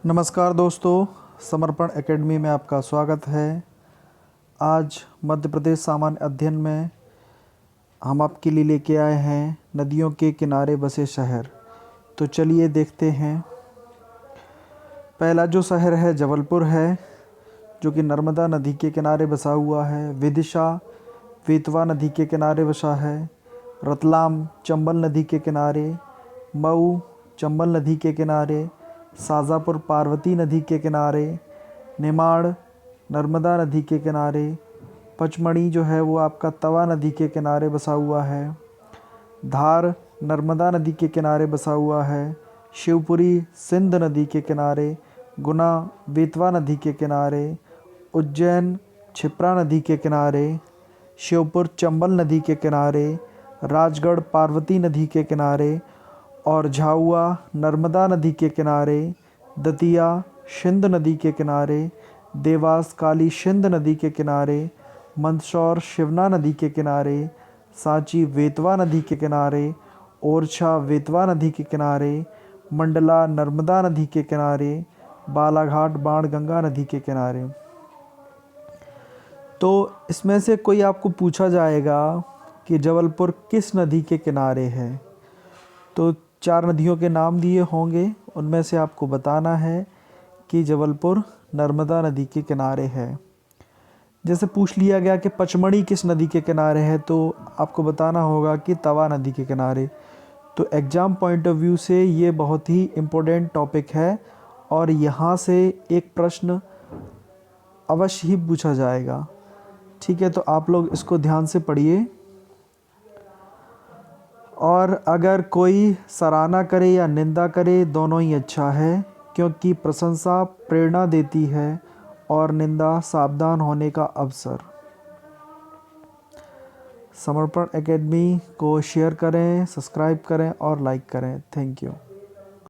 नमस्कार दोस्तों, समर्पण एकेडमी में आपका स्वागत है। आज मध्य प्रदेश सामान्य अध्ययन में हम आपके लिए लेके आए हैं नदियों के किनारे बसे शहर। तो चलिए देखते हैं। पहला जो शहर है जबलपुर है, जो कि नर्मदा नदी के किनारे बसा हुआ है। विदिशा बेतवा नदी के किनारे बसा है। रतलाम चंबल नदी के किनारे। मऊ चंबल नदी के किनारे। शाजापुर पार्वती नदी के किनारे। निमाड़ नर्मदा नदी के किनारे। पचमढ़ी जो है वो आपका तवा नदी के किनारे बसा हुआ है। धार नर्मदा नदी के किनारे बसा हुआ है। शिवपुरी सिंध नदी के किनारे। गुना बेतवा नदी के किनारे। उज्जैन क्षिप्रा नदी के किनारे। श्योपुर चंबल नदी के किनारे। राजगढ़ पार्वती नदी के किनारे और झाबुआ नर्मदा नदी के किनारे। दतिया सिंध नदी के किनारे। देवास काली सिंध नदी के किनारे। मंदसौर शिवना नदी के किनारे। सांची बेतवा नदी के किनारे। ओरछा बेतवा नदी के किनारे। मंडला नर्मदा नदी के किनारे। बालाघाट बाणगंगा नदी के किनारे। तो इसमें से कोई आपको पूछा जाएगा कि जबलपुर किस नदी के किनारे है, तो 4 नदियों के नाम दिए होंगे, उनमें से आपको बताना है कि जबलपुर नर्मदा नदी के किनारे है। जैसे पूछ लिया गया कि पचमढ़ी किस नदी के किनारे है, तो आपको बताना होगा कि तवा नदी के किनारे। तो एग्ज़ाम पॉइंट ऑफ व्यू से ये बहुत ही इम्पोर्टेंट टॉपिक है और यहाँ से एक प्रश्न अवश्य ही पूछा जाएगा। ठीक है, तो आप लोग इसको ध्यान से पढ़िए। और अगर कोई सराहना करे या निंदा करे, दोनों ही अच्छा है, क्योंकि प्रशंसा प्रेरणा देती है और निंदा सावधान होने का अवसर। समर्पण एकेडमी को शेयर करें, सब्सक्राइब करें और लाइक करें। Thank you.